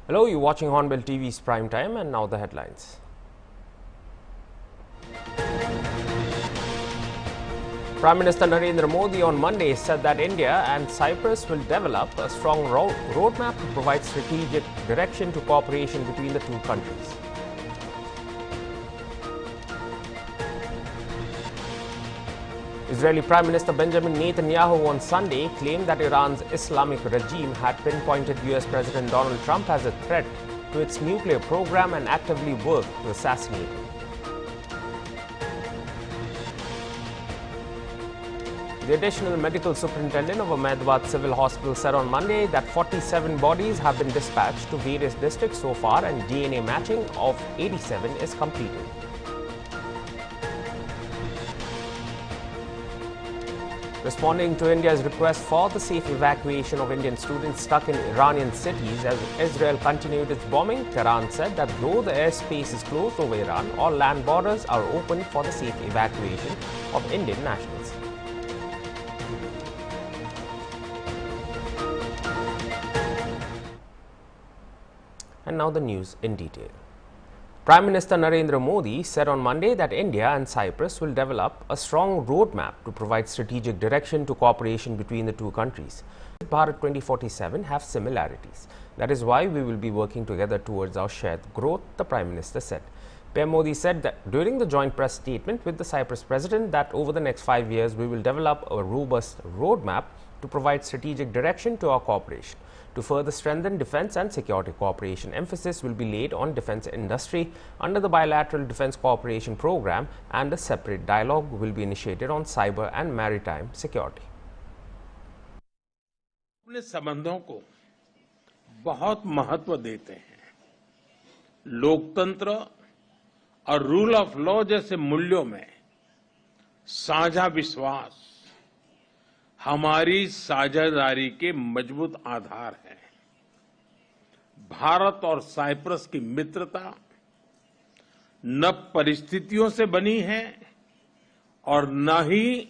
Hello, you're watching Hornbill TV's Prime Time, and now the headlines. Prime Minister Narendra Modi on Monday said that India and Cyprus will develop a strong roadmap to provide strategic direction to cooperation between the two countries. Israeli Prime Minister Benjamin Netanyahu on Sunday claimed that Iran's Islamic regime had pinpointed US President Donald Trump as a threat to its nuclear program and actively worked to assassinate him. The additional medical superintendent of Ahmedabad Civil Hospital said on Monday that 47 bodies have been dispatched to various districts so far and DNA matching of 87 is completed. Responding to India's request for the safe evacuation of Indian students stuck in Iranian cities as Israel continued its bombing, Tehran said that though the airspace is closed over Iran, all land borders are open for the safe evacuation of Indian nationals. And now the news in detail. Prime Minister Narendra Modi said on Monday that India and Cyprus will develop a strong roadmap to provide strategic direction to cooperation between the two countries. Bharat 2047 have similarities. That is why we will be working together towards our shared growth, the Prime Minister said. PM Modi said that during the joint press statement with the Cyprus President that over the next 5 years we will develop a robust roadmap to provide strategic direction to our cooperation. To further strengthen defense and security cooperation, emphasis will be laid on defense industry under the bilateral defense cooperation program, and a separate dialogue will be initiated on cyber and maritime security. अपने संबंधों को बहुत महत्व देते हैं। लोकतंत्र और rule of law जैसे मूल्यों में साझा विश्वास हमारी साझेदारी के मजबूत आधार है। भारत और साइप्रस की मित्रता न परिस्थितियों से बनी है और न ही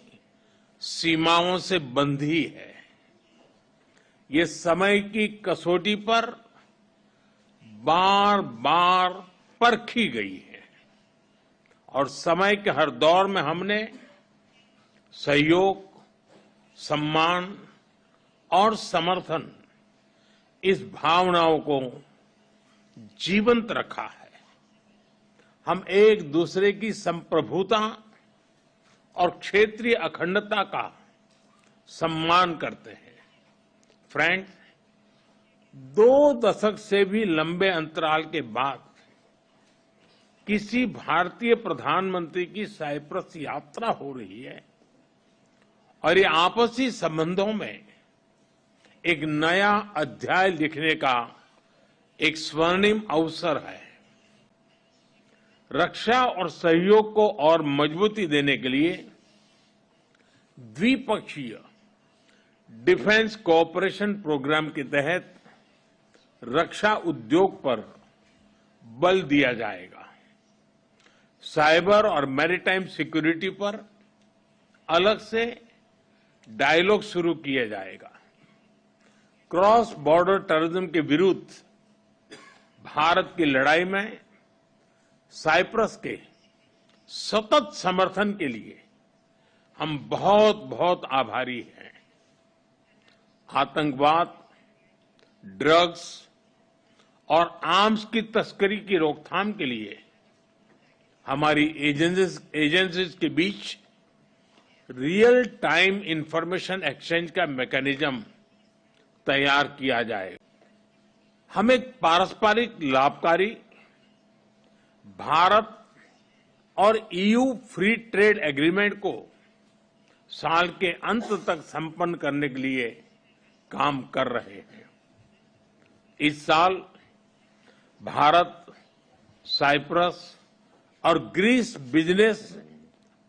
सीमाओं से बंधी है। ये समय की कसौटी पर बार बार परखी गई है और समय के हर दौर में हमने सहयोग, सम्मान और समर्थन इस भावनाओं को जीवंत रखा है। हम एक दूसरे की संप्रभुता और क्षेत्रीय अखंडता का सम्मान करते हैं। फ्रेंड्स, 2 दशक से भी लंबे अंतराल के बाद किसी भारतीय प्रधानमंत्री की साइप्रस यात्रा हो रही है और ये आपसी संबंधों में एक नया अध्याय लिखने का एक स्वर्णिम अवसर है। रक्षा और सहयोग को और मजबूती देने के लिए द्विपक्षीय डिफेंस कोऑपरेशन प्रोग्राम के तहत रक्षा उद्योग पर बल दिया जाएगा। साइबर और मैरीटाइम सिक्योरिटी पर अलग से डायलॉग शुरू किया जाएगा। क्रॉस बॉर्डर टेररिज्म के विरुद्ध भारत की लड़ाई में साइप्रस के सतत समर्थन के लिए हम बहुत बहुत आभारी हैं। आतंकवाद, ड्रग्स और आर्म्स की तस्करी की रोकथाम के लिए हमारी एजेंसीज के बीच रियल टाइम इंफॉर्मेशन एक्सचेंज का मैकेनिज्म तैयार किया जाए। हम एक पारस्परिक लाभकारी भारत और ईयू फ्री ट्रेड एग्रीमेंट को साल के अंत तक संपन्न करने के लिए काम कर रहे हैं। इस साल भारत, साइप्रस और ग्रीस बिजनेस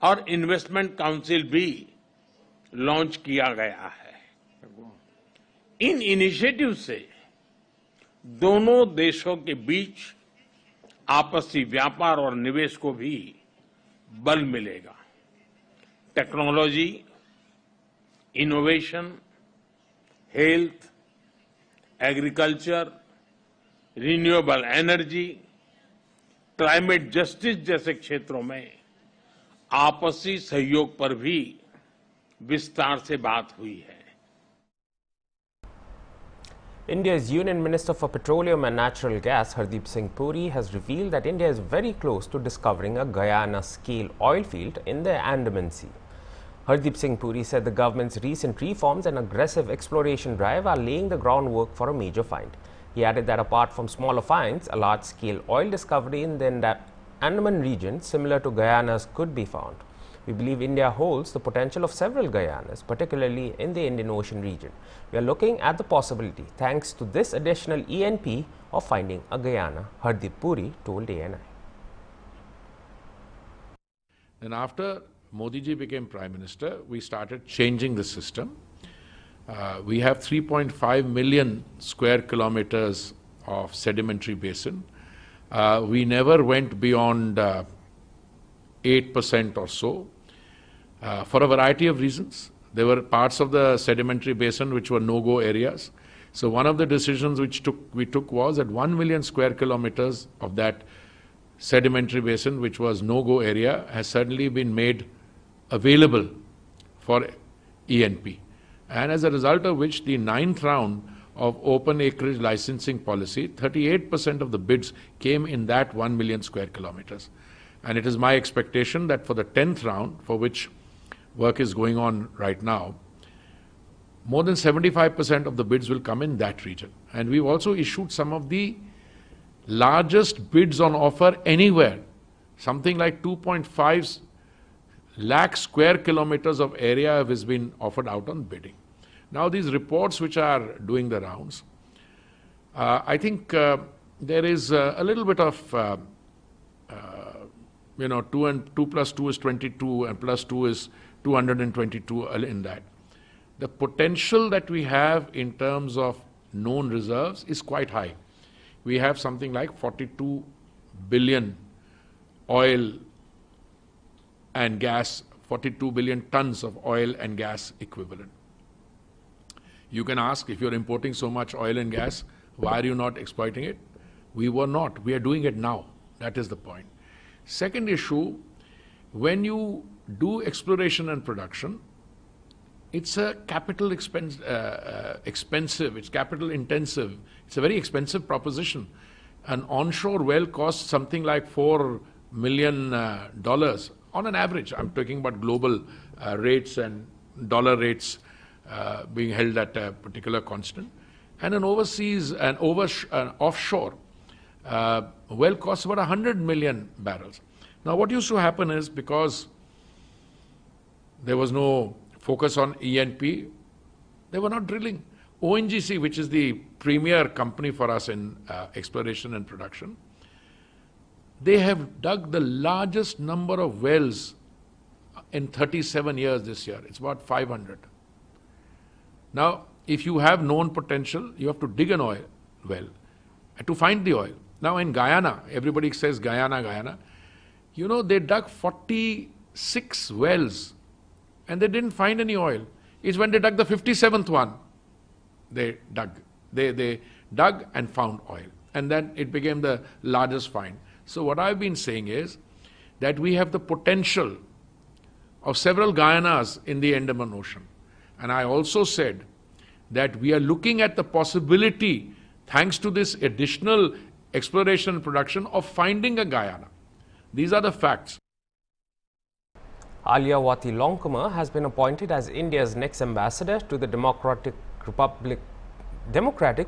और इन्वेस्टमेंट काउंसिल भी लॉन्च किया गया है। इन इनिशिएटिव से दोनों देशों के बीच आपसी व्यापार और निवेश को भी बल मिलेगा। Technology, innovation, health, agriculture, renewable energy, climate justice जैसे क्षेत्रों में आपसी सहयोग पर भी विस्तार से बात हुई है। India's Union Minister for Petroleum and Natural Gas, Hardeep Singh Puri, has revealed that India is very close to discovering a Guyana-scale oil field in the Andaman Sea. Hardeep Singh Puri said the government's recent reforms and aggressive exploration drive are laying the groundwork for a major find. He added that apart from smaller finds, a large-scale oil discovery in the Andaman region similar to Guyana's could be found. We believe India holds the potential of several Guyanas, particularly in the Indian Ocean region. We are looking at the possibility, thanks to this additional ENP, of finding a Guyana, Hardeep Puri told ANI. And after Modi ji became Prime Minister, we started changing the system. We have 3.5 million square kilometers of sedimentary basin. We never went beyond 8% or so. For a variety of reasons. There were parts of the sedimentary basin which were no-go areas. So one of the decisions which we took was that 1 million square kilometers of that sedimentary basin, which was no-go area, has suddenly been made available for ENP. And as a result of which, the 9th round of open acreage licensing policy, 38% of the bids came in that 1 million square kilometers. And it is my expectation that for the 10th round, for which work is going on right now, more than 75% of the bids will come in that region. And we've also issued some of the largest bids on offer anywhere, something like 2.5 lakh square kilometers of area has been offered out on bidding. Now these reports which are doing the rounds, I think there is a little bit of 2 and 2 plus 2 is 22 and plus 2 is 222 in that. The potential that we have in terms of known reserves is quite high. We have something like 42 billion oil and gas, 42 billion tons of oil and gas equivalent. You can ask, if you're importing so much oil and gas, why are you not exploiting it? We were not. We are doing it now. That is the point. Second issue, when you do exploration and production, it's a capital expensive, it's capital intensive, it's a very expensive proposition. An onshore well costs something like $4 million on an average. I'm talking about global rates and dollar rates being held at a particular constant. And an overseas and offshore well costs about 100 million barrels. Now what used to happen is, because there was no focus on ENP, they were not drilling. ONGC, which is the premier company for us in exploration and production, they have dug the largest number of wells in 37 years this year. It's about 500. Now, if you have known potential, you have to dig an oil well to find the oil. Now in Guyana, everybody says Guyana, Guyana. You know, they dug 46 wells and they didn't find any oil. It's when they dug the 57th one, they dug. They dug and found oil. And then it became the largest find. So what I've been saying is that we have the potential of several Guyanas in the Andaman Ocean. And I also said that we are looking at the possibility, thanks to this additional exploration and production, of finding a Guyana. These are the facts. Aliawati Longkumar has been appointed as India's next ambassador to the Democratic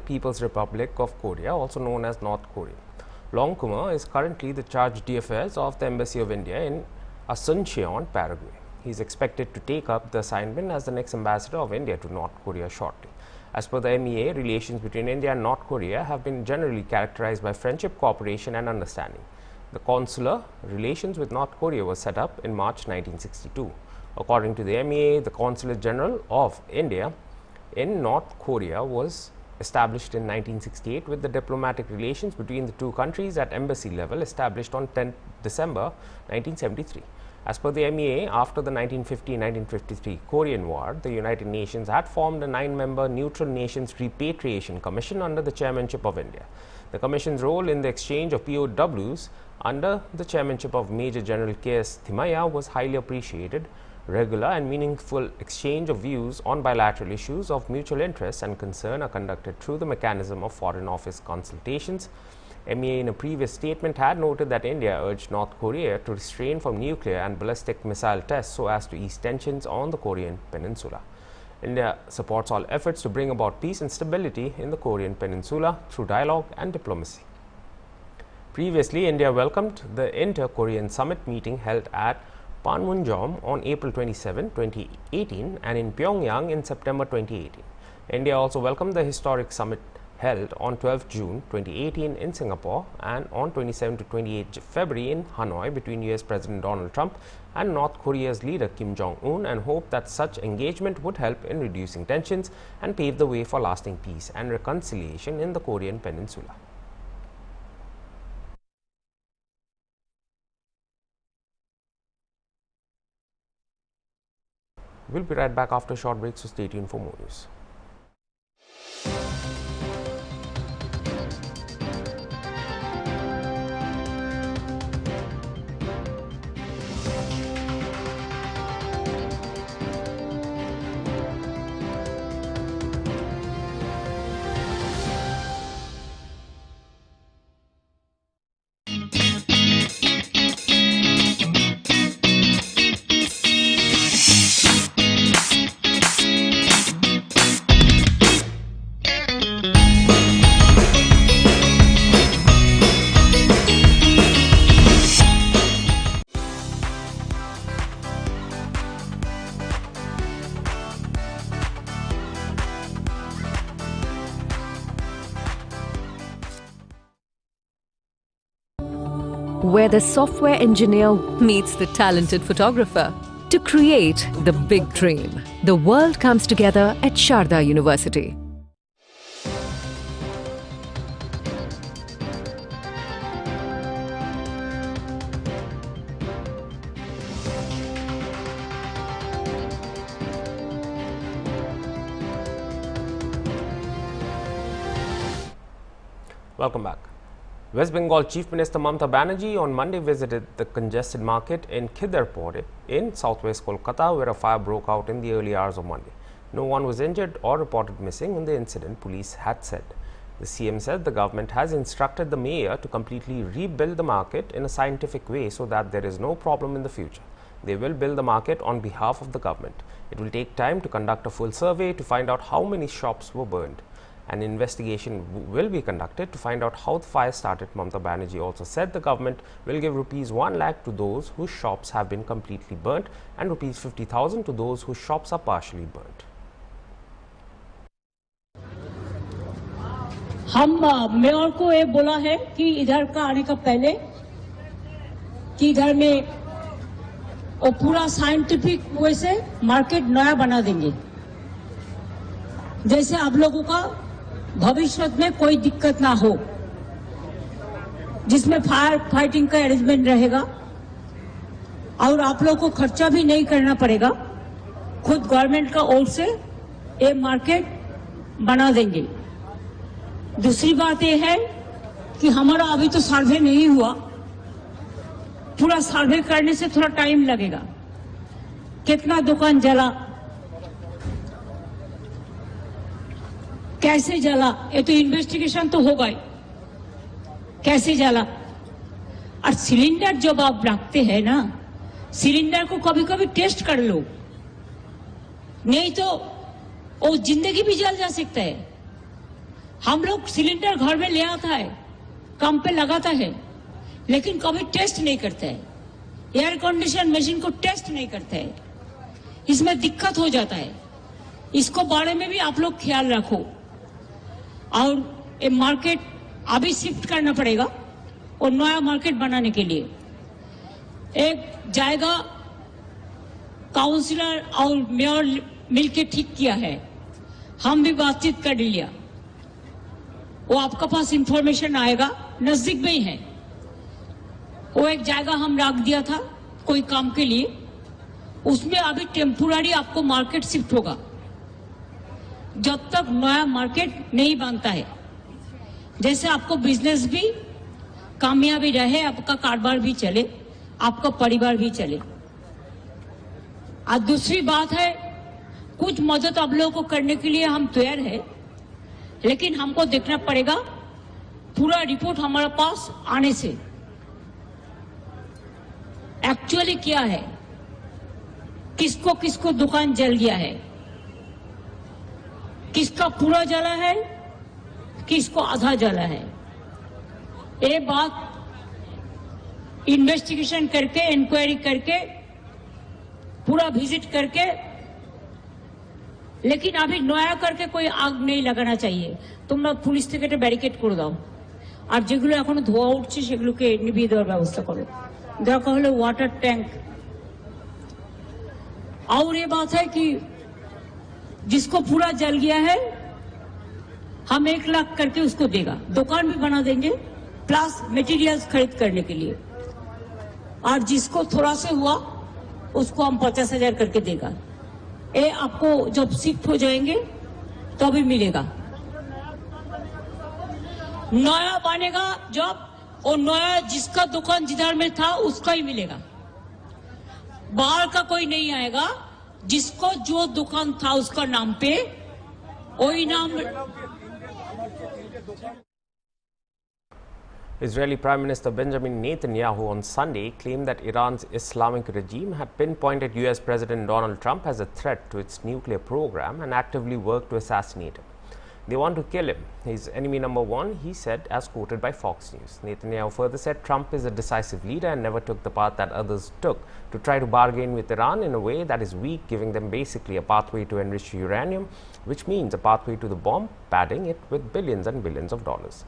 People's Republic of Korea, also known as North Korea. Longkumar is currently the charge d'affaires of the Embassy of India in Asuncion, Paraguay. He is expected to take up the assignment as the next ambassador of India to North Korea shortly. As per the MEA, relations between India and North Korea have been generally characterized by friendship, cooperation and understanding. The consular relations with North Korea was set up in March 1962. According to the MEA, the Consulate General of India in North Korea was established in 1968, with the diplomatic relations between the two countries at embassy level established on 10 December 1973. As per the MEA, after the 1950-1953 Korean War, the United Nations had formed a 9-member Neutral Nations Repatriation Commission under the chairmanship of India. The Commission's role in the exchange of POWs under the chairmanship of Major General K.S. Thimaiya was highly appreciated. Regular and meaningful exchange of views on bilateral issues of mutual interest and concern are conducted through the mechanism of Foreign Office consultations. MEA in a previous statement had noted that India urged North Korea to refrain from nuclear and ballistic missile tests so as to ease tensions on the Korean peninsula. India supports all efforts to bring about peace and stability in the Korean peninsula through dialogue and diplomacy. Previously, India welcomed the Inter-Korean Summit meeting held at Panmunjom on April 27, 2018 and in Pyongyang in September 2018. India also welcomed the historic summit held on 12 June 2018 in Singapore and on 27 to 28 February in Hanoi between US President Donald Trump and North Korea's leader Kim Jong-un, and hoped that such engagement would help in reducing tensions and pave the way for lasting peace and reconciliation in the Korean peninsula. We'll be right back after a short break, so stay tuned for more news. Where the software engineer meets the talented photographer to create the big dream. The world comes together at Sharda University. Welcome back. West Bengal Chief Minister Mamata Banerjee on Monday visited the congested market in Khidarpore in southwest Kolkata, where a fire broke out in the early hours of Monday. No one was injured or reported missing in the incident, police had said. The CM said the government has instructed the mayor to completely rebuild the market in a scientific way so that there is no problem in the future. They will build the market on behalf of the government. It will take time to conduct a full survey to find out how many shops were burned. An investigation will be conducted to find out how the fire started. Mamata Banerjee also said the government will give rupees 1 lakh to those whose shops have been completely burnt and rupees 50,000 to those whose shops are partially burnt. हम mayor को ये बोला है कि इधर का आने का पहले कि इधर में वो पूरा साइंटिफिक वे से मार्केट नया बना देंगे, जैसे आप लोगों का भविष्य में कोई दिक्कत ना हो, जिसमें फायर फाइटिंग का अरेंजमेंट रहेगा और आप लोगों को खर्चा भी नहीं करना पड़ेगा। खुद गवर्नमेंट का ओर से ये मार्केट बना देंगे। दूसरी बात ये है कि हमारा अभी तो सर्वे नहीं हुआ, पूरा सर्वे करने से थोड़ा टाइम लगेगा। कितना दुकान जला, कैसे जला, ये तो इन्वेस्टिगेशन तो होगा ही, कैसे जला। और सिलेंडर जब आप रखते हैं ना, सिलेंडर को कभी कभी टेस्ट कर लो, नहीं तो वो जिंदगी भी जल जा सकता है। हम लोग सिलेंडर घर में ले आता है, काम पे लगाता है, लेकिन कभी टेस्ट नहीं करता है। एयर कंडीशन मशीन को टेस्ट नहीं करता है, इसमें दिक्कत हो जाता है। इसको बारे में भी आप लोग ख्याल रखो। और ये मार्केट अभी शिफ्ट करना पड़ेगा और नया मार्केट बनाने के लिए एक जाएगा। काउंसिलर और मेयर मिलके ठीक किया है, हम भी बातचीत कर लिया। वो आपका पास इंफॉर्मेशन आएगा, नजदीक में ही है। वो एक जाएगा हम रख दिया था कोई काम के लिए, उसमें अभी टेम्पोररी आपको मार्केट शिफ्ट होगा जब तक नया मार्केट नहीं बनता है। जैसे आपको बिजनेस भी कामयाबी रहे, आपका कारोबार भी चले, आपका परिवार भी चले। और दूसरी बात है, कुछ मदद आप लोगों को करने के लिए हम तैयार है, लेकिन हमको देखना पड़ेगा पूरा रिपोर्ट हमारे पास आने से एक्चुअली क्या है, किसको किसको दुकान जल गया है, किसका पूरा जला है, किसको आधा जला है। ये बात इन्वेस्टिगेशन करके, इंक्वायरी करके, पूरा विजिट करके, लेकिन अभी नया करके कोई आग नहीं लगाना चाहिए। তোমরা পুলিশ থেকে একটা ব্যারিকেড করে দাও, আর যেগুলো এখনো ধোয়া উঠছে সেগুলোকে নিভিয়ে দেওয়ার ব্যবস্থা করো। দরকার হলে ওয়াটার ট্যাঙ্ক। और ये बात है कि जिसको पूरा जल गया है हम 1 लाख करके उसको देगा, दुकान भी बना देंगे प्लस मटेरियल्स खरीद करने के लिए, और जिसको थोड़ा से हुआ उसको हम 50,000 करके देगा। ये आपको जब शिफ्ट हो जाएंगे तभी मिलेगा। नया बनेगा जब, और नया जिसका दुकान जिधर में था उसका ही मिलेगा, बाहर का कोई नहीं आएगा। जिसको जो दुकान था उसका नाम पे वही नाम। Israeli Prime Minister Benjamin Netanyahu on Sunday claimed that Iran's Islamic regime had pinpointed US President Donald Trump as a threat to its nuclear program and actively worked to assassinate him. They want to kill him, his enemy number one, he said, as quoted by Fox News. Netanyahu further said Trump is a decisive leader and never took the path that others took to try to bargain with Iran in a way that is weak, giving them basically a pathway to enrich uranium, which means a pathway to the bomb, padding it with billions and billions of dollars.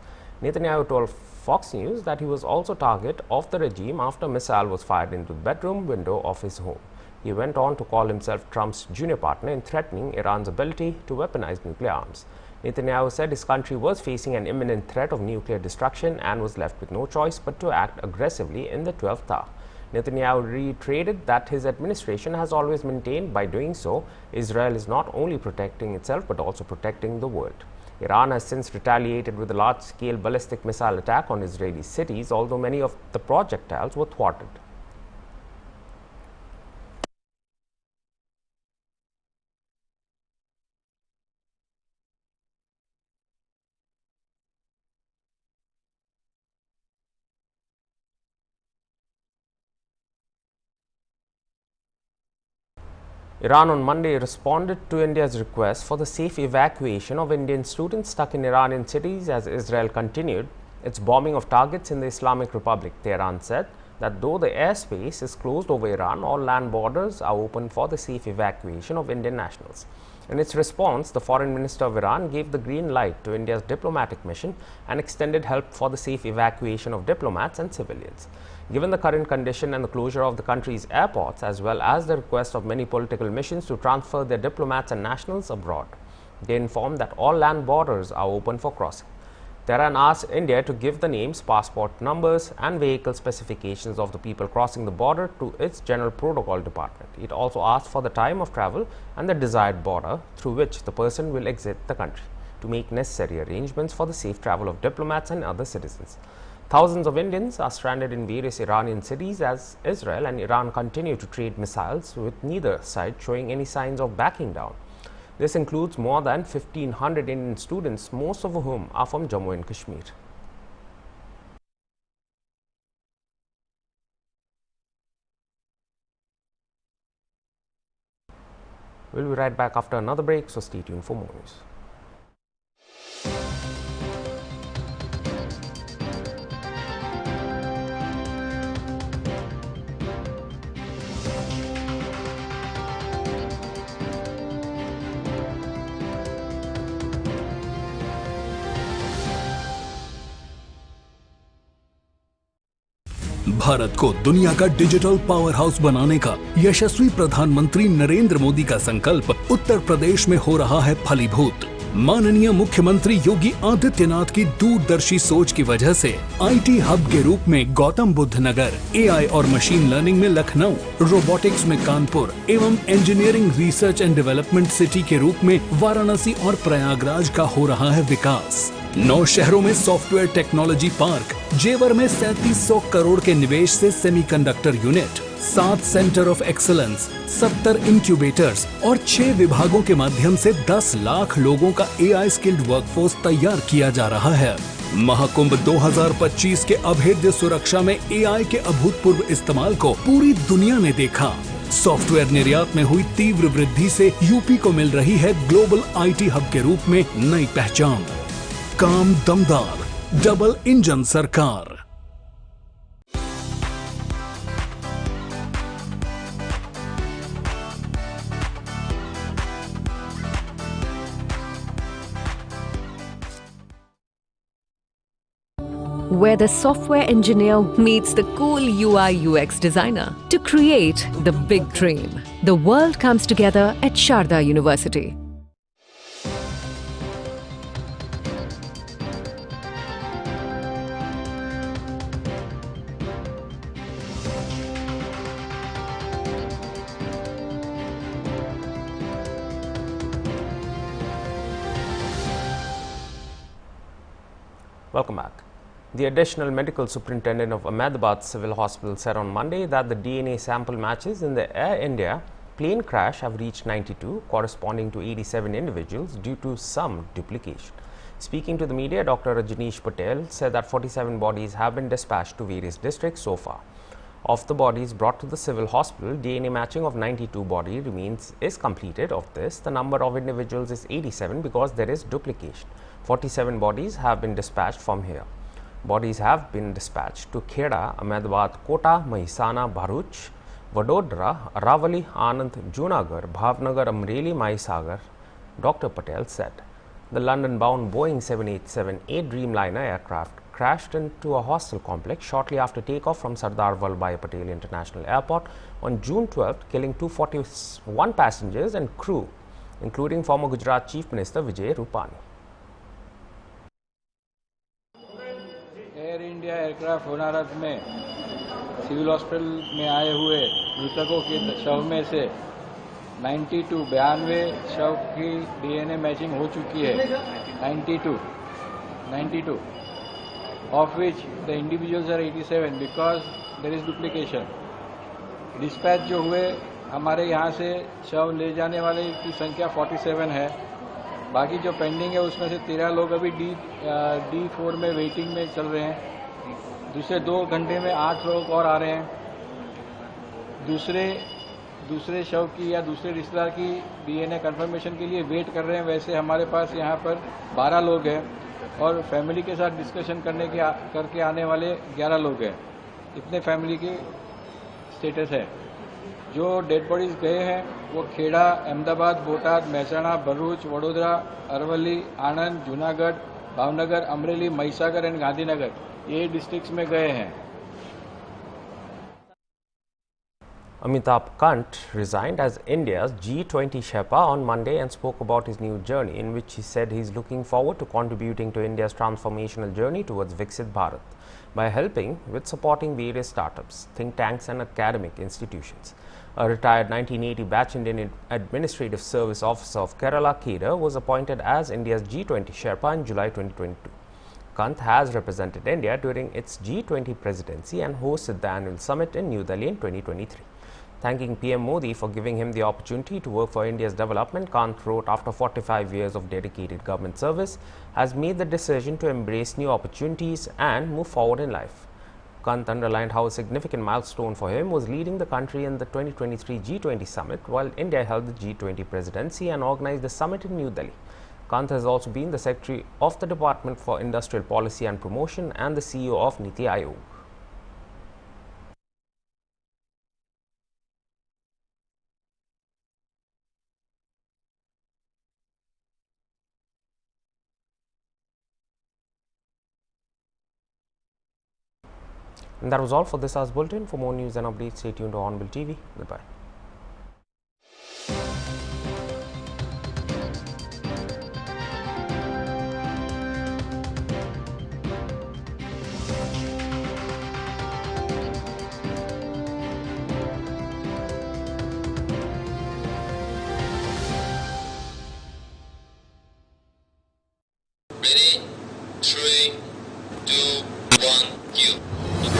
Netanyahu told Fox News that he was also target of the regime after a missile was fired into the bedroom window of his home. He went on to call himself Trump's junior partner in threatening Iran's ability to weaponize nuclear arms. Netanyahu said his country was facing an imminent threat of nuclear destruction and was left with no choice but to act aggressively in the 12th hour. Netanyahu reiterated that his administration has always maintained by doing so, Israel is not only protecting itself but also protecting the world. Iran has since retaliated with a large-scale ballistic missile attack on Israeli cities, although many of the projectiles were thwarted. Iran on Monday responded to India's request for the safe evacuation of Indian students stuck in Iranian cities as Israel continued its bombing of targets in the Islamic Republic. Tehran said that though the airspace is closed over Iran, all land borders are open for the safe evacuation of Indian nationals. In its response, the Foreign Minister of Iran gave the green light to India's diplomatic mission and extended help for the safe evacuation of diplomats and civilians. Given the current condition and the closure of the country's airports, as well as the request of many political missions to transfer their diplomats and nationals abroad, they informed that all land borders are open for crossing. Tehran asked India to give the names, passport numbers and vehicle specifications of the people crossing the border to its General Protocol Department. It also asked for the time of travel and the desired border through which the person will exit the country to make necessary arrangements for the safe travel of diplomats and other citizens. Thousands of Indians are stranded in various Iranian cities as Israel and Iran continue to trade missiles, with neither side showing any signs of backing down. This includes more than 1,500 Indian students, most of whom are from Jammu and Kashmir. We'll be right back after another break, so stay tuned for more news. Bharat को दुनिया का digital power house बनाने का यशस्वी प्रधानमंत्री नरेंद्र मोदी का संकल्प उत्तर प्रदेश में हो रहा है फलीभूत। माननीय मुख्यमंत्री योगी आदित्यनाथ की दूरदर्शी सोच की वजह से आईटी हब के रूप में गौतम बुद्ध नगर, एआई और मशीन लर्निंग में लखनऊ, रोबोटिक्स में कानपुर एवं engineering research and development city के रूप में वाराणसी और प्रयागराज का हो रहा है विकास। 9 शहरों में सॉफ्टवेयर टेक्नोलॉजी पार्क, जेवर में 3700 करोड़ के निवेश से semiconductor unit, 7 centre of excellence, 70 incubators और 6 विभागों के माध्यम से 10 लाख लोगों का एआई स्किल्ड वर्कफोर्स तैयार किया जा रहा है। महाकुंभ 2025 के अभेद्य सुरक्षा में एआई के अभूतपूर्व इस्तेमाल को पूरी दुनिया ने देखा। सॉफ्टवेयर निर्यात में हुई तीव्र वृद्धि से यूपी को मिल रही है ग्लोबल आईटी हब के रूप में नई पहचान। काम दमदार, डबल इंजन सरकार। Where the software engineer meets the cool UI UX designer to create the big dream. The world comes together at Sharda University. Welcome back. The additional medical superintendent of Ahmedabad Civil Hospital said on Monday that the DNA sample matches in the Air India plane crash have reached 92, corresponding to 87 individuals due to some duplication. Speaking to the media, Dr. Rajneesh Patel said that 47 bodies have been dispatched to various districts so far. Of the bodies brought to the civil hospital, DNA matching of 92 body is completed. Of this, the number of individuals is 87 because there is duplication. 47 bodies have been dispatched from here. Bodies have been dispatched to Kheda, Ahmedabad, Kota, Mahesana, Bharuch, Vadodara, Aravali, Anand, Junagadh, Bhavnagar, Amreli, Mahisagar, Dr. Patel said. The London-bound Boeing 787-8 Dreamliner aircraft crashed into a hostel complex shortly after takeoff from Sardar Vallabhbhai Patel International Airport on June 12, killing 241 passengers and crew, including former Gujarat Chief Minister Vijay Rupani. Air India aircraft होनारत में civil hospital में आए हुए मृतकों के शव में से 92 शव की डीएनए मैचिंग हो चुकी है। 92 of which the individuals are 87 because there is duplication. Dispatch जो हुए हमारे यहाँ से शव ले जाने वाले की संख्या 47 है। बाकी जो पेंडिंग है उसमें से 13 लोग अभी D4 में वेटिंग में चल रहे हैं। दूसरे 2 घंटे में 8 लोग और आ रहे हैं। दूसरे शव की या दूसरे रिश्तेदार की डीएनए कंफर्मेशन के लिए वेट कर रहे हैं। वैसे हमारे पास यहाँ पर 12 लोग हैं और फैमिली के साथ डिस्कशन करके आने वाले 11 लोग हैं। इतने फैमिली की स्टेटस है। जो डेड बॉडीज गए हैं वो खेड़ा, अहमदाबाद, बोटाद, महसाणा, भरूच, वडोदरा, अरवली, आनंद, जूनागढ़, भावनगर, अमरेली, महिसागर एंड गांधीनगर ये डिस्ट्रिक्ट्स में गए हैं। Amitabh Kant resigned as India's G20 Sherpa on Monday and spoke about his new journey, in which he said he is looking forward to contributing to India's transformational journey towards Viksit Bharat by helping with supporting various startups, think tanks and academic institutions. A retired 1980 batch Indian Administrative Service officer of Kerala, Kedar, was appointed as India's G20 Sherpa in July 2022. Kant has represented India during its G20 presidency and hosted the annual summit in New Delhi in 2023. Thanking PM Modi for giving him the opportunity to work for India's development, Kant wrote, after 45 years of dedicated government service, has made the decision to embrace new opportunities and move forward in life. Kant underlined how a significant milestone for him was leading the country in the 2023 G20 summit, while India held the G20 presidency and organized the summit in New Delhi. Kant has also been the Secretary of the Department for Industrial Policy and Promotion and the CEO of Niti Aayog. And that was all for this hour's bulletin. For more news and updates, stay tuned to Hornbill TV. Goodbye. 3, 2, 1, you.